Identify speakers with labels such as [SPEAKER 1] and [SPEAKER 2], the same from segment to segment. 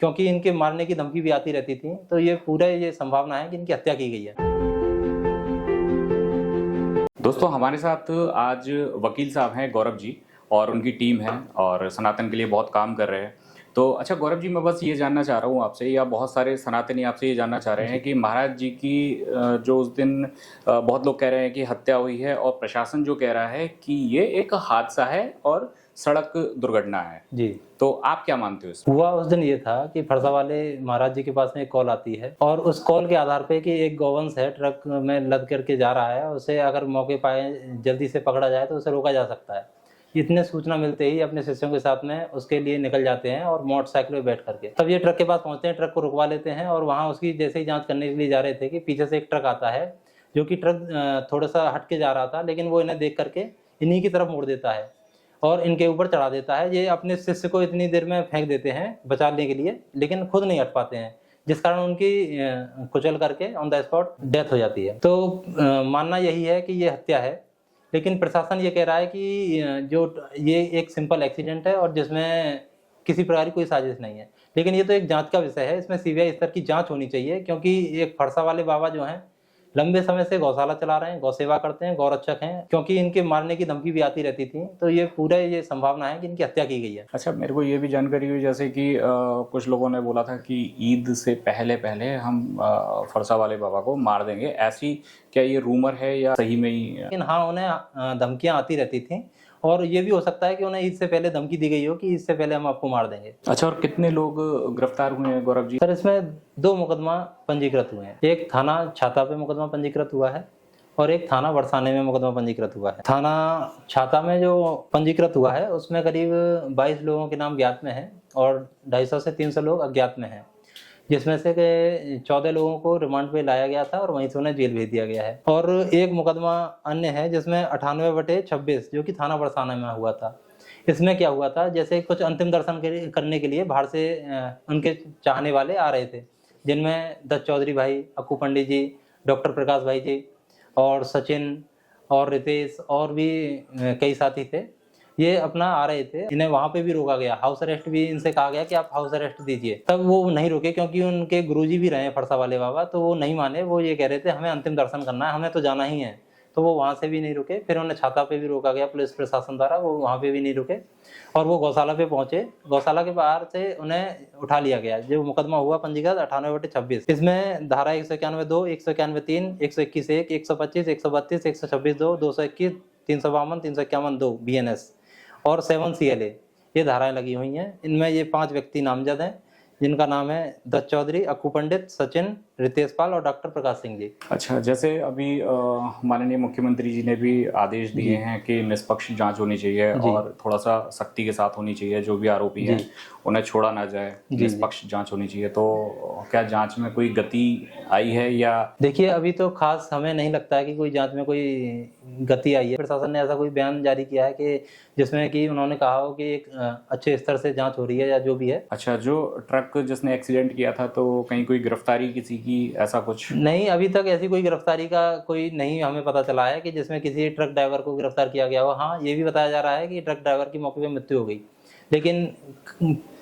[SPEAKER 1] क्योंकि इनके मारने की धमकी भी आती रहती थी, तो ये पूरा ये संभावना है कि इनकी हत्या की गई है।
[SPEAKER 2] दोस्तों हमारे साथ आज वकील साहब हैं गौरव जी और उनकी टीम है और सनातन के लिए बहुत काम कर रहे हैं। तो अच्छा गौरव जी, मैं बस ये जानना चाह रहा हूँ आपसे, या बहुत सारे सनातनी आपसे ये जानना चाह रहे हैं कि महाराज जी की जो उस दिन बहुत लोग कह रहे हैं कि हत्या हुई है और प्रशासन जो कह रहा है कि ये एक हादसा है और सड़क दुर्घटना है,
[SPEAKER 1] जी,
[SPEAKER 2] तो आप क्या मानते हो इसमें?
[SPEAKER 1] हुआ उस दिन ये था कि फरसा वाले महाराज जी के पास में एक कॉल आती है और उस कॉल के आधार पे कि एक गौवंश है ट्रक में लद करके जा रहा है, उसे अगर मौके पाए जल्दी से पकड़ा जाए तो उसे रोका जा सकता है। इतने सूचना मिलते ही अपने शिष्यों के साथ में उसके लिए निकल जाते हैं और मोटरसाइकिल पे बैठ करके तब ये ट्रक के पास पहुंचते हैं, ट्रक को रुकवा लेते हैं और वहां उसकी जैसे ही जांच करने के लिए जा रहे थे कि पीछे से एक ट्रक आता है जो कि ट्रक थोड़ा सा हट के जा रहा था, लेकिन वो इन्हें देख करके इन्हीं की तरफ मोड़ देता है और इनके ऊपर चढ़ा देता है। ये अपने शिष्य को इतनी देर में फेंक देते हैं बचाने के लिए, लेकिन खुद नहीं हट पाते हैं, जिस कारण उनकी कुचल करके ऑन द स्पॉट डेथ हो जाती है। तो मानना यही है कि ये हत्या है, लेकिन प्रशासन ये कह रहा है कि जो ये एक सिंपल एक्सीडेंट है और जिसमें किसी प्रकार की कोई साजिश नहीं है। लेकिन ये तो एक जांच का विषय है, इसमें सीबीआई स्तर की जांच होनी चाहिए, क्योंकि एक फरसा वाले बाबा जो हैं लंबे समय से गौशाला चला रहे हैं, गौ सेवा करते हैं, गौरक्षक हैं, क्योंकि इनके मारने की धमकी भी आती रहती थी, तो ये पूरा ये संभावना है कि इनकी हत्या की गई है।
[SPEAKER 2] अच्छा, मेरे को ये भी जानकारी हुई जैसे कि कुछ लोगों ने बोला था कि ईद से पहले पहले हम फरसा वाले बाबा को मार देंगे, ऐसी क्या ये रूमर है या सही में ही?
[SPEAKER 1] लेकिन हाँ, उन्हें धमकियां आती रहती थी और ये भी हो सकता है कि उन्हें ईद से पहले धमकी दी गई हो कि ईद से पहले हम आपको मार देंगे।
[SPEAKER 2] अच्छा, और कितने लोग गिरफ्तार हुए हैं गौरव जी?
[SPEAKER 1] सर, इसमें 2 मुकदमा पंजीकृत हुए हैं। एक थाना छाता पे मुकदमा पंजीकृत हुआ है और एक थाना बरसाने में मुकदमा पंजीकृत हुआ है। थाना छाता में जो पंजीकृत हुआ है उसमें करीब 22 लोगों के नाम ज्ञात में है और 250 से 300 लोग अज्ञात में हैं, जिसमें से 14 लोगों को रिमांड पे लाया गया था और वहीं से उन्हें जेल भेज दिया गया है। और एक मुकदमा अन्य है जिसमें 98/26 जो कि थाना बरसाना में हुआ था। इसमें क्या हुआ था, जैसे कुछ अंतिम दर्शन करने के लिए बाहर से उनके चाहने वाले आ रहे थे, जिनमें दत्त चौधरी भाई, अक्कू पंडित जी, डॉक्टर प्रकाश भाई जी और सचिन और रितेश और भी कई साथी थे। ये अपना आ रहे थे, इन्हें वहां पे भी रोका गया, हाउस अरेस्ट भी इनसे कहा गया कि आप हाउस अरेस्ट दीजिए। तब वो नहीं रुके, क्योंकि उनके गुरुजी भी रहे हैं फरसा वाले बाबा, तो वो नहीं माने। वो ये कह रहे थे हमें अंतिम दर्शन करना है, हमें तो जाना ही है, तो वो वहां से भी नहीं रुके। फिर उन्हें छाता पे भी रोका गया पुलिस प्रशासन द्वारा, वो वहां पे भी नहीं रुके और वो गौशाला पे पहुंचे। गौशाला के बाहर से उन्हें उठा लिया गया। जो मुकदमा हुआ पंजीकृत 98/26, इसमें धारा 191(2), 191(3), 121(1), 125, 132, 126(2), 221, 352, 351(2) BNS और 7 CLA ये धाराएं लगी हुई हैं। इनमें ये 5 व्यक्ति नामजद हैं, जिनका नाम है दत्त चौधरी, अक्कू पंडित, सचिन, रितेश पाल और डॉक्टर प्रकाश सिंह जी।
[SPEAKER 2] अच्छा, जैसे अभी माननीय मुख्यमंत्री जी ने भी आदेश दिए हैं कि निष्पक्ष जांच होनी चाहिए और थोड़ा सा सख्ती के साथ होनी चाहिए, जो भी आरोपी हैं उन्हें छोड़ा ना जाए, निष्पक्ष जांच होनी चाहिए। तो क्या जांच में कोई गति आई है या?
[SPEAKER 1] देखिए, अभी तो खास हमें नहीं लगता है कि कोई जांच में कोई गति आई है। प्रशासन ने ऐसा कोई बयान जारी किया है कि जिसमें कि उन्होंने कहा हो कि एक अच्छे स्तर से जांच हो रही है या जो भी है।
[SPEAKER 2] अच्छा, जो ट्रक जिसने एक्सीडेंट किया था, तो कहीं कोई गिरफ्तारी किसी की, ऐसा कुछ?
[SPEAKER 1] नहीं, अभी तक ऐसी कोई गिरफ्तारी का कोई नहीं हमें पता चला है कि जिसमें किसी ट्रक ड्राइवर को गिरफ्तार किया गया हो। हाँ, ये भी बताया जा रहा है कि ट्रक ड्राइवर की मौके पे मृत्यु हो गई, लेकिन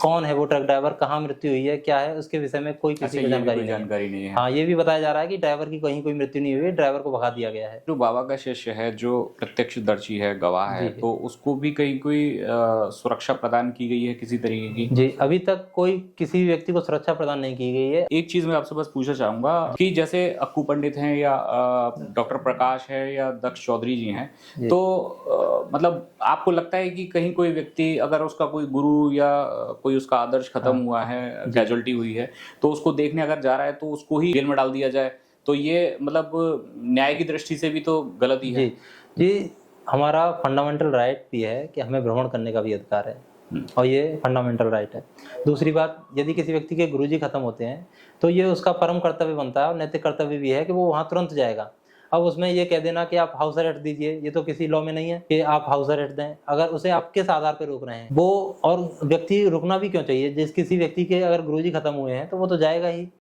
[SPEAKER 1] कौन है वो ट्रक ड्राइवर, कहाँ मृत्यु हुई है, क्या है, उसके विषय में कोई किसी को जानकारी नहीं है। हाँ, ये भी बताया जा रहा है कि ड्राइवर की कहीं कोई मृत्यु नहीं हुई, ड्राइवर को भगा दिया गया है।
[SPEAKER 2] जो बाबा का शिष्य है, जो प्रत्यक्षदर्शी है, गवाह है, तो उसको भी कहीं कोई सुरक्षा प्रदान की गई है किसी तरीके की?
[SPEAKER 1] जी, अभी तक कोई किसी भी व्यक्ति को सुरक्षा प्रदान नहीं की गई है।
[SPEAKER 2] एक चीज मैं आपसे बस पूछना चाहूंगा कि जैसे अक्कू पंडित हैं या डॉक्टर प्रकाश है या दक्ष चौधरी जी हैं, तो मतलब आपको लगता है कि कहीं कोई व्यक्ति अगर उसका कोई गुरु या कोई उसका आदर्श खत्म हुआ है, कैजुअलिटी हुई है, तो उसको देखने अगर जा रहा है तो उसको ही जेल में डाल दिया जाए, तो ये मतलब न्याय की दृष्टि से भी तो गलत ही है?
[SPEAKER 1] जी, हमारा फंडामेंटल राइट भी है कि हमें भ्रमण करने का भी अधिकार है और ये फंडामेंटल राइट है। दूसरी बात, यदि किसी व्यक्ति के गुरुजी खत्म होते हैं तो ये उसका परम कर्तव्य बनता है और नैतिक कर्तव्य भी है कि वो वहां तुरंत जाएगा। अब उसमें ये कह देना कि आप हाउस अरेस्ट दीजिए, ये तो किसी लॉ में नहीं है कि आप हाउस अरेस्ट दें। अगर उसे आप किस आधार पर रोक रहे हैं वो, और व्यक्ति रुकना भी क्यों चाहिए? जिस किसी व्यक्ति के अगर गुरुजी खत्म हुए हैं तो वो तो जाएगा ही।